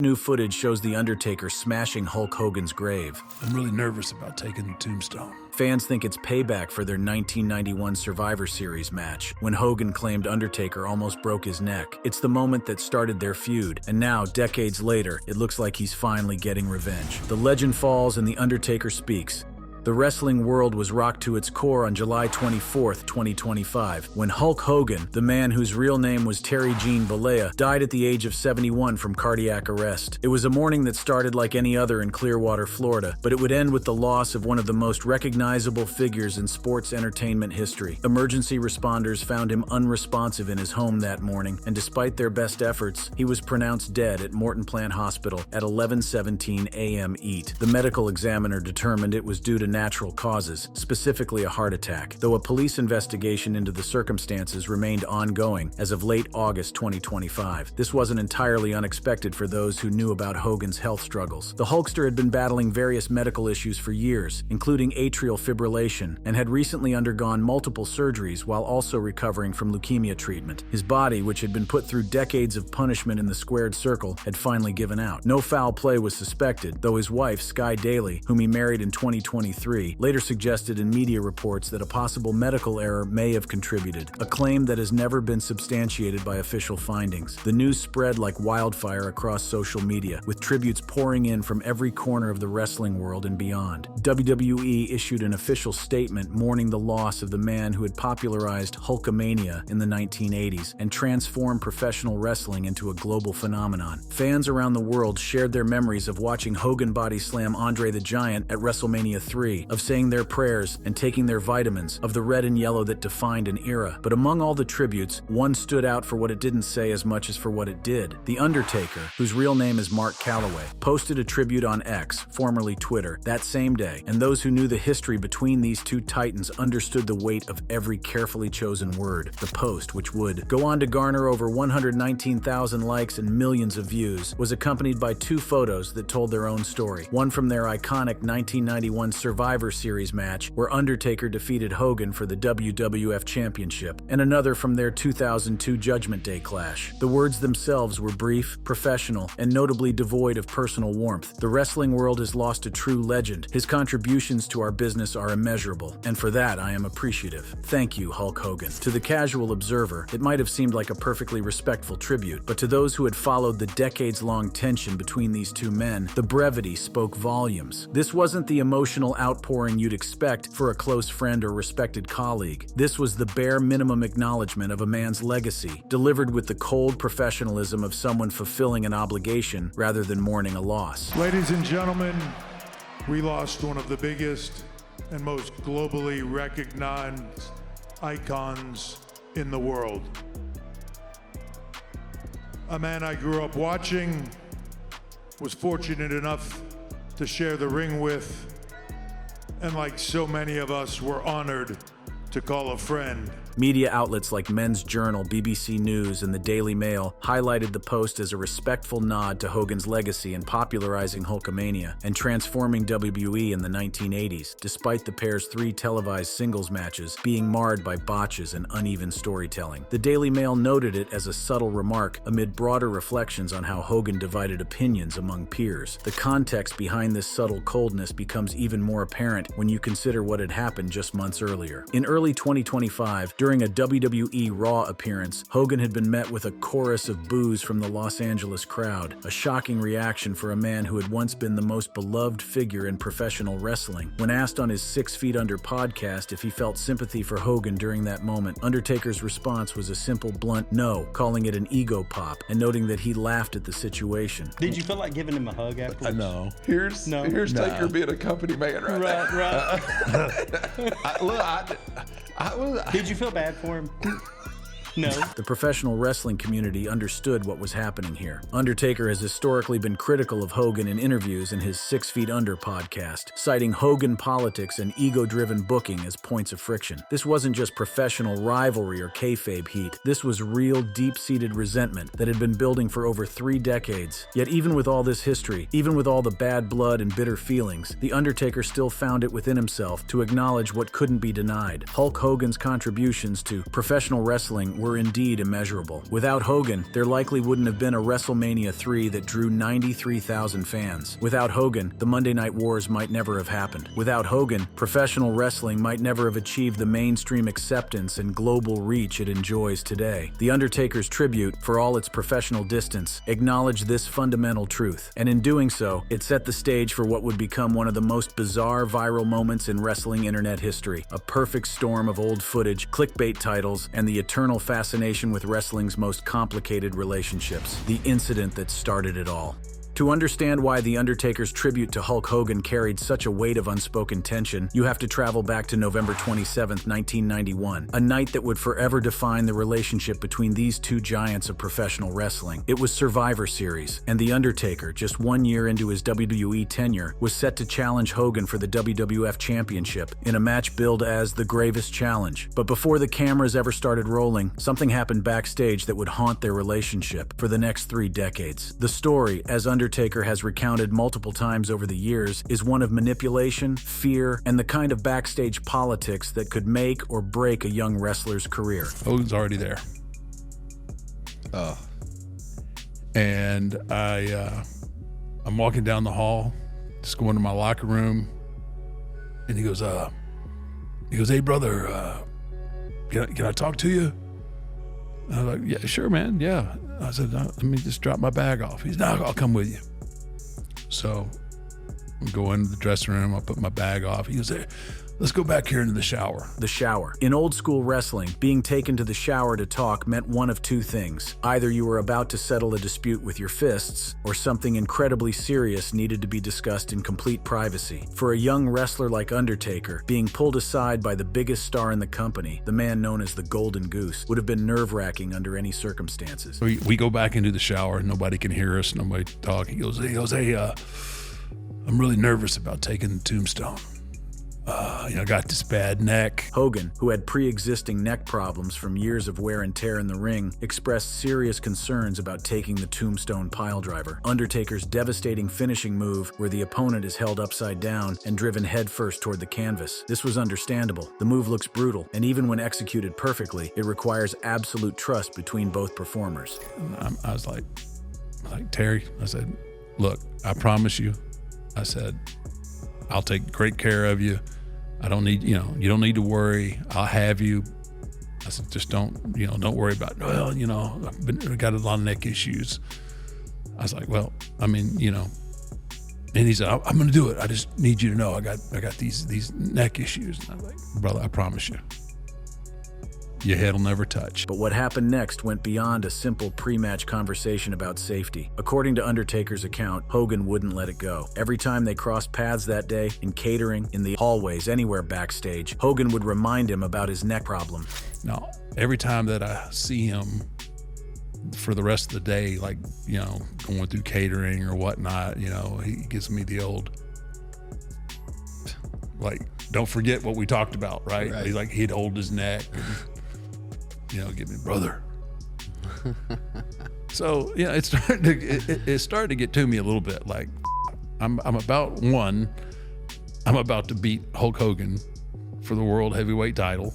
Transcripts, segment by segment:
New footage shows The Undertaker smashing Hulk Hogan's grave. I'm really nervous about taking the tombstone. Fans think it's payback for their 1991 Survivor Series match, when Hogan claimed Undertaker almost broke his neck. It's the moment that started their feud, and now, decades later, it looks like he's finally getting revenge. The legend falls and The Undertaker speaks. The wrestling world was rocked to its core on July 24, 2025, when Hulk Hogan, the man whose real name was Terry Gene Bollea, died at the age of 71 from cardiac arrest. It was a morning that started like any other in Clearwater, Florida, but it would end with the loss of one of the most recognizable figures in sports entertainment history. Emergency responders found him unresponsive in his home that morning, and despite their best efforts, he was pronounced dead at Morton Plant Hospital at 11:17 a.m. ET. The medical examiner determined it was due to natural causes, specifically a heart attack, though a police investigation into the circumstances remained ongoing as of late August 2025. This wasn't entirely unexpected for those who knew about Hogan's health struggles. The Hulkster had been battling various medical issues for years, including atrial fibrillation, and had recently undergone multiple surgeries while also recovering from leukemia treatment. His body, which had been put through decades of punishment in the squared circle, had finally given out. No foul play was suspected, though his wife, Sky Daly, whom he married in 2023, later suggested in media reports that a possible medical error may have contributed, a claim that has never been substantiated by official findings. The news spread like wildfire across social media, with tributes pouring in from every corner of the wrestling world and beyond. WWE issued an official statement mourning the loss of the man who had popularized Hulkamania in the 1980s and transformed professional wrestling into a global phenomenon. Fans around the world shared their memories of watching Hogan body slam Andre the Giant at WrestleMania 3, of saying their prayers and taking their vitamins, of the red and yellow that defined an era. But among all the tributes, one stood out for what it didn't say as much as for what it did. The Undertaker, whose real name is Mark Calloway, posted a tribute on X, formerly Twitter, that same day, and those who knew the history between these two titans understood the weight of every carefully chosen word. The post, which would go on to garner over 119,000 likes and millions of views, was accompanied by two photos that told their own story. One from their iconic 1991 Survivor Series match, where Undertaker defeated Hogan for the WWF Championship, and another from their 2002 Judgment Day clash. The words themselves were brief, professional, and notably devoid of personal warmth. The wrestling world has lost a true legend. His contributions to our business are immeasurable, and for that I am appreciative. Thank you, Hulk Hogan. To the casual observer, it might have seemed like a perfectly respectful tribute, but to those who had followed the decades-long tension between these two men, the brevity spoke volumes. This wasn't the emotional outpouring you'd expect for a close friend or respected colleague. This was the bare minimum acknowledgement of a man's legacy, delivered with the cold professionalism of someone fulfilling an obligation rather than mourning a loss. Ladies and gentlemen, we lost one of the biggest and most globally recognized icons in the world. A man I grew up watching, was fortunate enough to share the ring with, and like so many of us, were honored to call a friend. Media outlets like Men's Journal, BBC News, and the Daily Mail highlighted the post as a respectful nod to Hogan's legacy in popularizing Hulkamania and transforming WWE in the 1980s, despite the pair's 3 televised singles matches being marred by botches and uneven storytelling. The Daily Mail noted it as a subtle remark amid broader reflections on how Hogan divided opinions among peers. The context behind this subtle coldness becomes even more apparent when you consider what had happened just months earlier. In early 2025, during a WWE Raw appearance, Hogan had been met with a chorus of boos from the Los Angeles crowd, a shocking reaction for a man who had once been the most beloved figure in professional wrestling. When asked on his 6 Feet Under podcast if he felt sympathy for Hogan during that moment, Undertaker's response was a simple, blunt no, calling it an ego pop, and noting that he laughed at the situation. Did you feel like giving him a hug afterwards? No. Here's Taker being a company man right Right. Did you feel bad for him? No. The professional wrestling community understood what was happening here. Undertaker has historically been critical of Hogan in interviews in his 6 Feet Under podcast, citing Hogan politics and ego-driven booking as points of friction. This wasn't just professional rivalry or kayfabe heat. This was real, deep-seated resentment that had been building for over 3 decades. Yet even with all this history, even with all the bad blood and bitter feelings, The Undertaker still found it within himself to acknowledge what couldn't be denied. Hulk Hogan's contributions to professional wrestling were were indeed immeasurable. Without Hogan, there likely wouldn't have been a WrestleMania 3 that drew 93,000 fans. Without Hogan, the Monday Night Wars might never have happened. Without Hogan, professional wrestling might never have achieved the mainstream acceptance and global reach it enjoys today. The Undertaker's tribute, for all its professional distance, acknowledged this fundamental truth, and in doing so, it set the stage for what would become one of the most bizarre viral moments in wrestling internet history, a perfect storm of old footage, clickbait titles, and the eternal fascination with wrestling's most complicated relationships, the incident that started it all. To understand why The Undertaker's tribute to Hulk Hogan carried such a weight of unspoken tension, you have to travel back to November 27, 1991, a night that would forever define the relationship between these two giants of professional wrestling. It was Survivor Series, and The Undertaker, just 1 year into his WWE tenure, was set to challenge Hogan for the WWF Championship in a match billed as the Gravest Challenge. But before the cameras ever started rolling, something happened backstage that would haunt their relationship for the next 3 decades. The story, as Undertaker has recounted multiple times over the years, is one of manipulation, fear, and the kind of backstage politics that could make or break a young wrestler's career. Hogan's already there. And I'm walking down the hall, just going to my locker room, and he goes, "Hey brother, can I talk to you?" I was like, "Yeah, sure, man. Yeah." I said, "Let me just drop my bag off." He's, "No, I'll come with you." So I go into the dressing room, I put my bag off. He goes, "Hey, let's go back here into the shower." The shower. In old school wrestling, being taken to the shower to talk meant one of 2 things. Either you were about to settle a dispute with your fists, or something incredibly serious needed to be discussed in complete privacy. For a young wrestler like Undertaker, being pulled aside by the biggest star in the company, the man known as the Golden Goose, would have been nerve-wracking under any circumstances. We go back into the shower, nobody can hear us, nobody talk. He goes, "Hey, I'm really nervous about taking the tombstone. I got this bad neck." Hogan, who had pre-existing neck problems from years of wear and tear in the ring, expressed serious concerns about taking the tombstone piledriver, Undertaker's devastating finishing move where the opponent is held upside down and driven headfirst toward the canvas. This was understandable. The move looks brutal, and even when executed perfectly, it requires absolute trust between both performers. And I was like, "Terry," I said, "Look, I promise you," I said, "I'll take great care of you. I don't need, you don't need to worry. I'll have you." I said, "Just don't worry about, I've got a lot of neck issues." I was like, "Well, and he said, "I'm going to do it. I just need you to know I got these neck issues." And I was like, "Brother, I promise you, your head will never touch." But what happened next went beyond a simple pre-match conversation about safety. According to Undertaker's account, Hogan wouldn't let it go. Every time they crossed paths that day, in catering, in the hallways, anywhere backstage, Hogan would remind him about his neck problem. Now, every time that I see him for the rest of the day, going through catering or whatnot, he gives me the old, don't forget what we talked about, right? He'd hold his neck and, give me, "Brother." So, it started to get to me a little bit. I'm about to beat Hulk Hogan for the World Heavyweight title.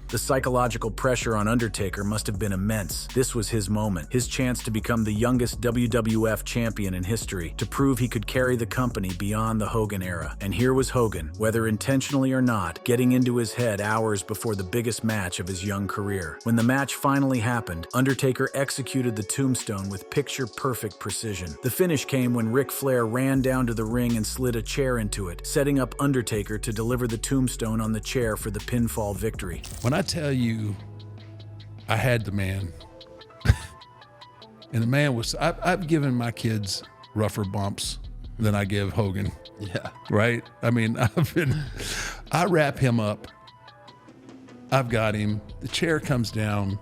The psychological pressure on Undertaker must have been immense. This was his moment, his chance to become the youngest WWF champion in history, to prove he could carry the company beyond the Hogan era. And here was Hogan, whether intentionally or not, getting into his head hours before the biggest match of his young career. When the match finally happened, Undertaker executed the tombstone with picture-perfect precision. The finish came when Ric Flair ran down to the ring and slid a chair into it, setting up Undertaker to deliver the tombstone on the chair for the pinfall victory. When I tell you, I had the man, and the man was, I've given my kids rougher bumps than I give Hogan. Yeah. Right? I wrap him up. I've got him. The chair comes down.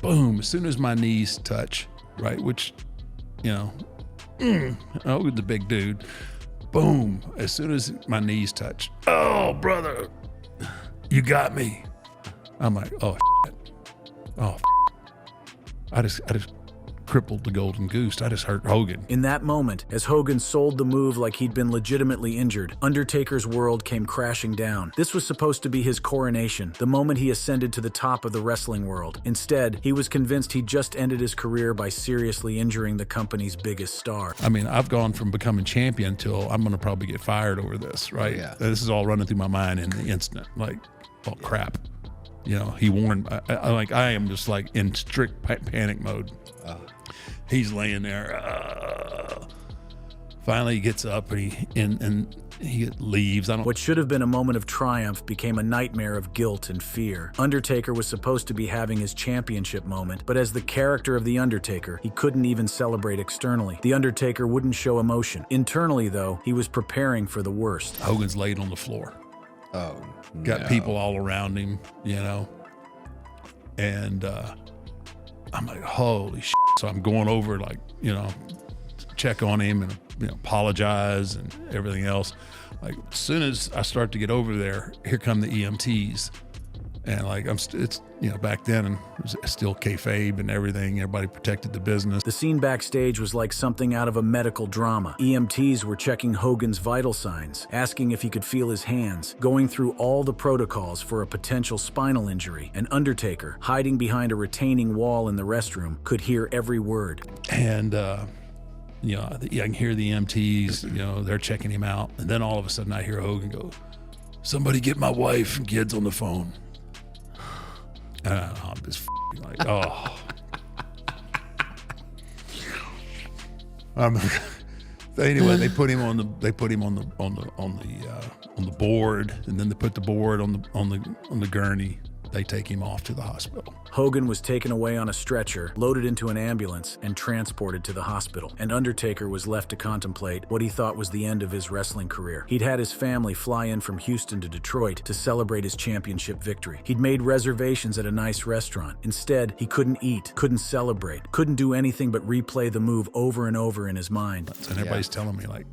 Boom. As soon as my knees touch, right? Which, the big dude. Boom. As soon as my knees touch. "Oh, brother, you got me." I'm like, "Oh, shit. Oh, I just crippled the Golden Goose. I just hurt Hogan. In that moment, as Hogan sold the move like he'd been legitimately injured, Undertaker's world came crashing down. This was supposed to be his coronation, the moment he ascended to the top of the wrestling world. Instead, he was convinced he'd just ended his career by seriously injuring the company's biggest star. I mean, I've gone from becoming champion till I'm going to probably get fired over this, right? Yeah. This is all running through my mind in the instant. Like, oh, crap. You know, he warned, I am just like in strict panic mode. He's laying there. Finally, he gets up and he leaves. What should have been a moment of triumph became a nightmare of guilt and fear. Undertaker was supposed to be having his championship moment, but as the character of The Undertaker, he couldn't even celebrate externally. The Undertaker wouldn't show emotion. Internally, though, he was preparing for the worst. Hogan's laid on the floor. Oh, Got people all around him, you know. And I'm like, holy shit. So I'm going over, like, you know, check on him and, you know, apologize and everything else. Like, as soon as I start to get over there, here come the EMTs. And like, it's, you know, back then, and it was still kayfabe and everything. Everybody protected the business. The scene backstage was like something out of a medical drama. EMTs were checking Hogan's vital signs, asking if he could feel his hands, going through all the protocols for a potential spinal injury. And Undertaker, hiding behind a retaining wall in the restroom, could hear every word. And, you know, I can hear the EMTs, you know, they're checking him out. And then all of a sudden I hear Hogan go, "Somebody get my wife and kids on the phone." I'm just like, oh. Anyway, they put him on the board, and then they put the board on the gurney. They take him off to the hospital. Hogan was taken away on a stretcher, loaded into an ambulance, and transported to the hospital. And Undertaker was left to contemplate what he thought was the end of his wrestling career. He'd had his family fly in from Houston to Detroit to celebrate his championship victory. He'd made reservations at a nice restaurant. Instead, he couldn't eat, couldn't celebrate, couldn't do anything but replay the move over and over in his mind. And everybody's telling me, like,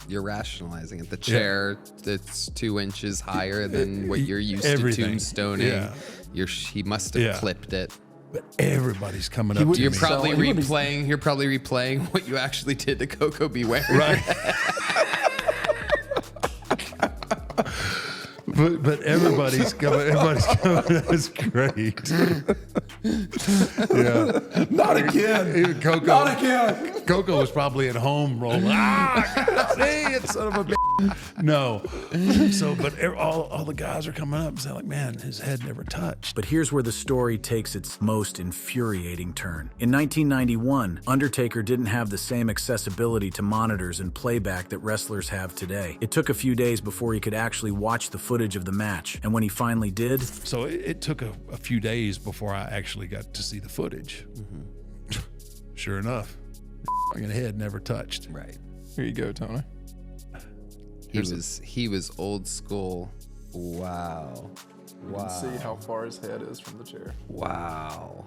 you're rationalizing it. The chair that's 2 inches higher than what you're used to tombstoning. He must have clipped it. But everybody's coming up to You're me. probably replaying what you actually did to Coco Beware. Right. But everybody's coming. That's great. Yeah. Not again. Even Coco. Not again. Coco was probably at home rolling. See it, son of a bitch. No. So, but all the guys are coming up and saying, like, man, his head never touched. But here's where the story takes its most infuriating turn. In 1991, Undertaker didn't have the same accessibility to monitors and playback that wrestlers have today. It took a few days before he could actually watch the footage of the match, and when he finally did... So it took a few days before I actually got to see the footage. Mm-hmm. Sure enough, fucking head never touched. Right. Here you go, Tony. He was old school. Wow. You can see how far his head is from the chair. Wow.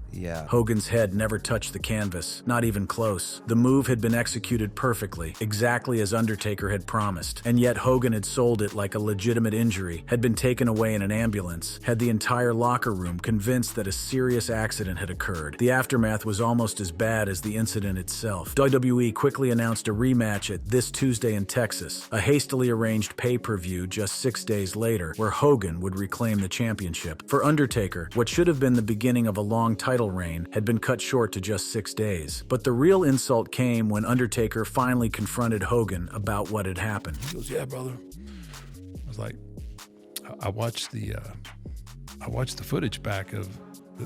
Yeah. Hogan's head never touched the canvas, not even close. The move had been executed perfectly, exactly as Undertaker had promised. And yet Hogan had sold it like a legitimate injury, had been taken away in an ambulance, had the entire locker room convinced that a serious accident had occurred. The aftermath was almost as bad as the incident itself. WWE quickly announced a rematch at This Tuesday in Texas, a hastily arranged pay-per-view just 6 days later, where Hogan would reclaim the championship. For Undertaker, what should have been the beginning of a long title reign had been cut short to just 6 days. But the real insult came when Undertaker finally confronted Hogan about what had happened. He goes, "Yeah, brother." I was like, I watched the footage back of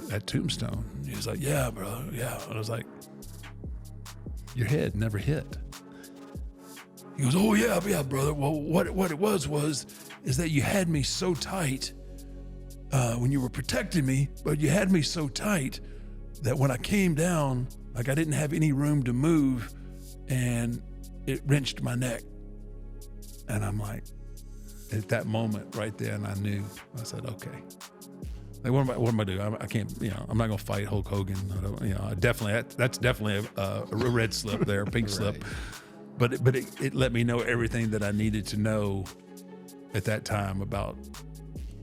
that tombstone. He was like, "Yeah, brother, yeah." And I was like, "Your head never hit." He goes, "Oh yeah, brother. Well, what it was is that you had me so tight when you were protecting me, but you had me so tight that when I came down, like, I didn't have any room to move, and it wrenched my neck." And I'm like, at that moment right then, I knew. I said, okay. Like, what am I doing? I can't, I'm not gonna fight Hulk Hogan. That's definitely a red slip there, a pink slip. But it let me know everything that I needed to know at that time about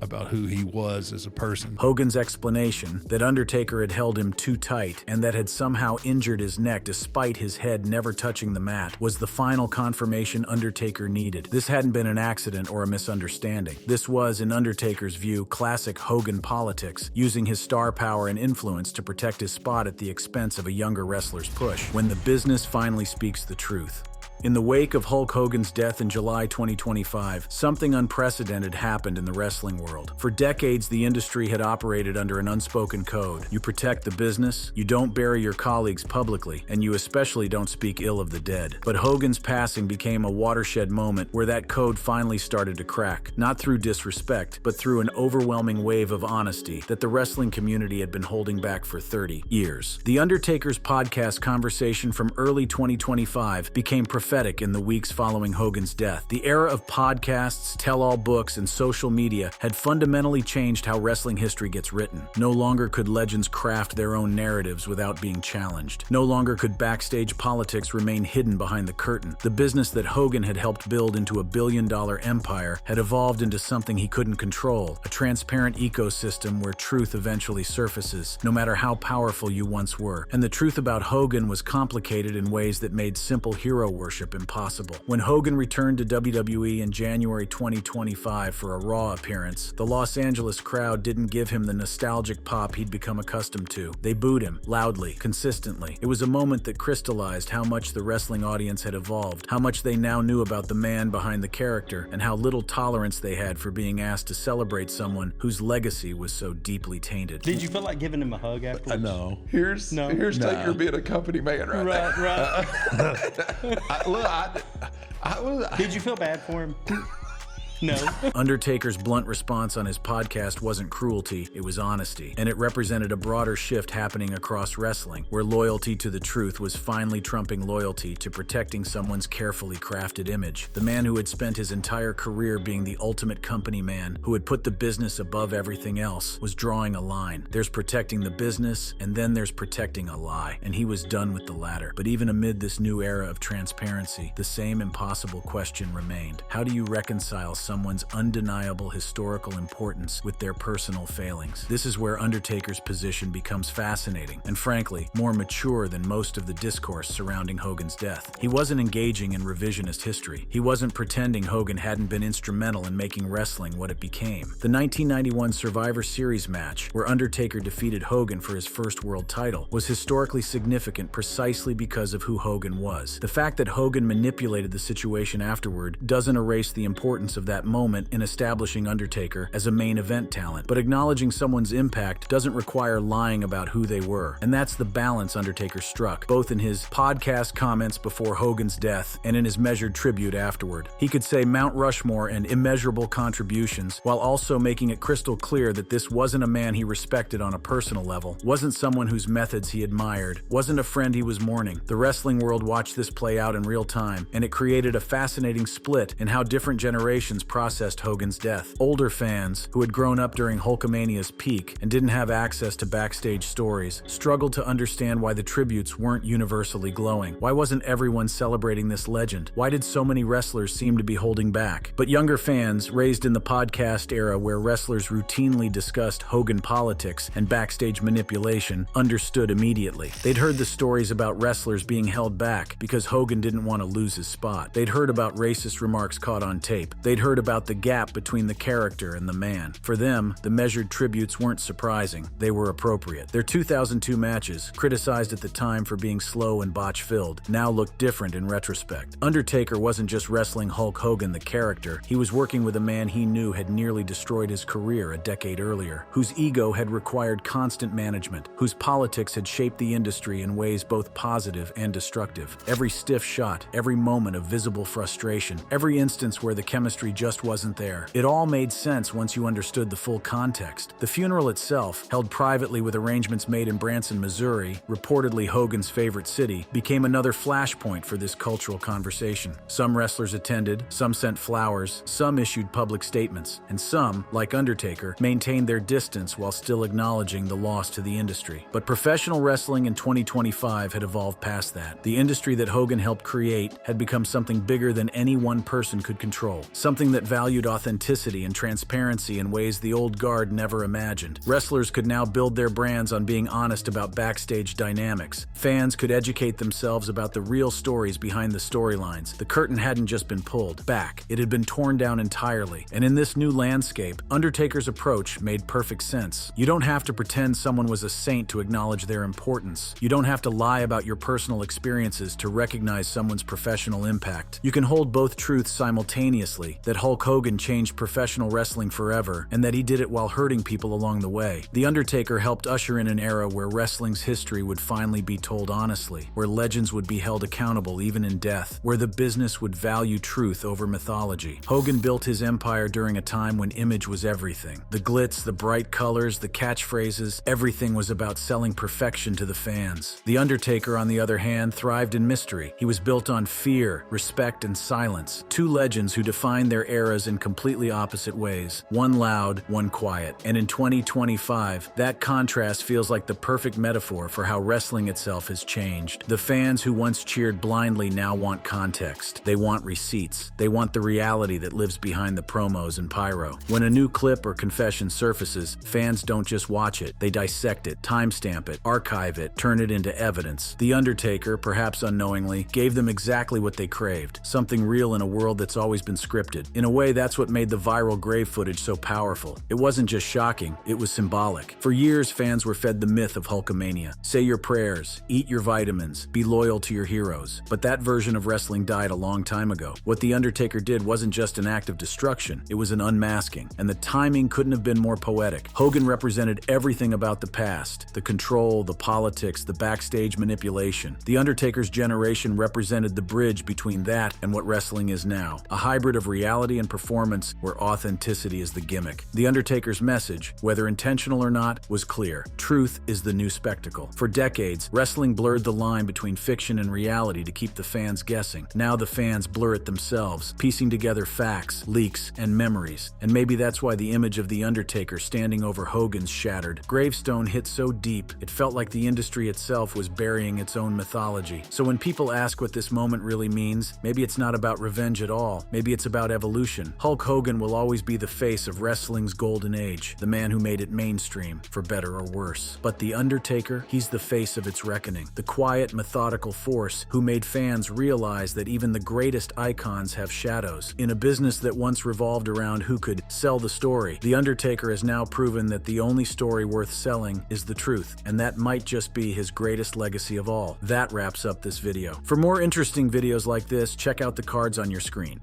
about who he was as a person. Hogan's explanation that Undertaker had held him too tight and that had somehow injured his neck despite his head never touching the mat was the final confirmation Undertaker needed. This hadn't been an accident or a misunderstanding. This was, in Undertaker's view, classic Hogan politics, using his star power and influence to protect his spot at the expense of a younger wrestler's push. When the business finally speaks the truth. In the wake of Hulk Hogan's death in July 2025, something unprecedented happened in the wrestling world. For decades, the industry had operated under an unspoken code. You protect the business, you don't bury your colleagues publicly, and you especially don't speak ill of the dead. But Hogan's passing became a watershed moment where that code finally started to crack, not through disrespect, but through an overwhelming wave of honesty that the wrestling community had been holding back for 30 years. The Undertaker's podcast conversation from early 2025 became prophetic in the weeks following Hogan's death. The era of podcasts, tell-all books, and social media had fundamentally changed how wrestling history gets written. No longer could legends craft their own narratives without being challenged. No longer could backstage politics remain hidden behind the curtain. The business that Hogan had helped build into a billion-dollar empire had evolved into something he couldn't control, a transparent ecosystem where truth eventually surfaces, no matter how powerful you once were. And the truth about Hogan was complicated in ways that made simple hero worship impossible. When Hogan returned to WWE in January 2025 for a Raw appearance, the Los Angeles crowd didn't give him the nostalgic pop he'd become accustomed to. They booed him, loudly, consistently. It was a moment that crystallized how much the wrestling audience had evolved, how much they now knew about the man behind the character, and how little tolerance they had for being asked to celebrate someone whose legacy was so deeply tainted. Did you feel like giving him a hug afterwards? No. Here's Taker being a company man right now. Right. Did you feel bad for him? No. Undertaker's blunt response on his podcast wasn't cruelty, it was honesty. And it represented a broader shift happening across wrestling, where loyalty to the truth was finally trumping loyalty to protecting someone's carefully crafted image. The man who had spent his entire career being the ultimate company man, who had put the business above everything else, was drawing a line. There's protecting the business, and then there's protecting a lie. And he was done with the latter. But even amid this new era of transparency, the same impossible question remained. How do you reconcile someone's undeniable historical importance with their personal failings? This is where Undertaker's position becomes fascinating and, frankly, more mature than most of the discourse surrounding Hogan's death. He wasn't engaging in revisionist history. He wasn't pretending Hogan hadn't been instrumental in making wrestling what it became. The 1991 Survivor Series match, where Undertaker defeated Hogan for his first world title, was historically significant precisely because of who Hogan was. The fact that Hogan manipulated the situation afterward doesn't erase the importance of that moment in establishing Undertaker as a main event talent, but acknowledging someone's impact doesn't require lying about who they were. And that's the balance Undertaker struck, both in his podcast comments before Hogan's death and in his measured tribute afterward. He could say Mount Rushmore and immeasurable contributions, while also making it crystal clear that this wasn't a man he respected on a personal level, wasn't someone whose methods he admired, wasn't a friend he was mourning. The wrestling world watched this play out in real time, and it created a fascinating split in how different generations processed Hogan's death. Older fans, who had grown up during Hulkamania's peak and didn't have access to backstage stories, struggled to understand why the tributes weren't universally glowing. Why wasn't everyone celebrating this legend? Why did so many wrestlers seem to be holding back? But younger fans, raised in the podcast era where wrestlers routinely discussed Hogan politics and backstage manipulation, understood immediately. They'd heard the stories about wrestlers being held back because Hogan didn't want to lose his spot. They'd heard about racist remarks caught on tape. They'd heard about the gap between the character and the man. For them, the measured tributes weren't surprising. They were appropriate. Their 2002 matches, criticized at the time for being slow and botch-filled, now look different in retrospect. Undertaker wasn't just wrestling Hulk Hogan the character. He was working with a man he knew had nearly destroyed his career a decade earlier, whose ego had required constant management, whose politics had shaped the industry in ways both positive and destructive. Every stiff shot, every moment of visible frustration, every instance where the chemistry just wasn't there. It all made sense once you understood the full context. The funeral itself, held privately with arrangements made in Branson, Missouri, reportedly Hogan's favorite city, became another flashpoint for this cultural conversation. Some wrestlers attended, some sent flowers, some issued public statements, and some, like Undertaker, maintained their distance while still acknowledging the loss to the industry. But professional wrestling in 2025 had evolved past that. The industry that Hogan helped create had become something bigger than any one person could control, something wrestling that valued authenticity and transparency in ways the old guard never imagined. Wrestlers could now build their brands on being honest about backstage dynamics. Fans could educate themselves about the real stories behind the storylines. The curtain hadn't just been pulled back, it had been torn down entirely. And in this new landscape, Undertaker's approach made perfect sense. You don't have to pretend someone was a saint to acknowledge their importance. You don't have to lie about your personal experiences to recognize someone's professional impact. You can hold both truths simultaneously, that Hulk Hogan changed professional wrestling forever, and that he did it while hurting people along the way. The Undertaker helped usher in an era where wrestling's history would finally be told honestly, where legends would be held accountable even in death, where the business would value truth over mythology. Hogan built his empire during a time when image was everything. The glitz, the bright colors, the catchphrases, everything was about selling perfection to the fans. The Undertaker, on the other hand, thrived in mystery. He was built on fear, respect, and silence. Two legends who defined their eras in completely opposite ways. One loud, one quiet. And in 2025, that contrast feels like the perfect metaphor for how wrestling itself has changed. The fans who once cheered blindly now want context. They want receipts. They want the reality that lives behind the promos and pyro. When a new clip or confession surfaces, fans don't just watch it. They dissect it, timestamp it, archive it, turn it into evidence. The Undertaker, perhaps unknowingly, gave them exactly what they craved. Something real in a world that's always been scripted. In a way, that's what made the viral grave footage so powerful. It wasn't just shocking, it was symbolic. For years, fans were fed the myth of Hulkamania. Say your prayers, eat your vitamins, be loyal to your heroes. But that version of wrestling died a long time ago. What The Undertaker did wasn't just an act of destruction, it was an unmasking. And the timing couldn't have been more poetic. Hogan represented everything about the past, the control, the politics, the backstage manipulation. The Undertaker's generation represented the bridge between that and what wrestling is now, a hybrid of reality and performance where authenticity is the gimmick. The Undertaker's message, whether intentional or not, was clear. Truth is the new spectacle. For decades, wrestling blurred the line between fiction and reality to keep the fans guessing. Now the fans blur it themselves, piecing together facts, leaks, and memories. And maybe that's why the image of The Undertaker standing over Hogan's shattered gravestone hit so deep, it felt like the industry itself was burying its own mythology. So when people ask what this moment really means, maybe it's not about revenge at all. Maybe it's about evolution. Hulk Hogan will always be the face of wrestling's golden age, the man who made it mainstream, for better or worse. But The Undertaker, he's the face of its reckoning, the quiet, methodical force who made fans realize that even the greatest icons have shadows. In a business that once revolved around who could sell the story, The Undertaker has now proven that the only story worth selling is the truth, and that might just be his greatest legacy of all. That wraps up this video. For more interesting videos like this, check out the cards on your screen.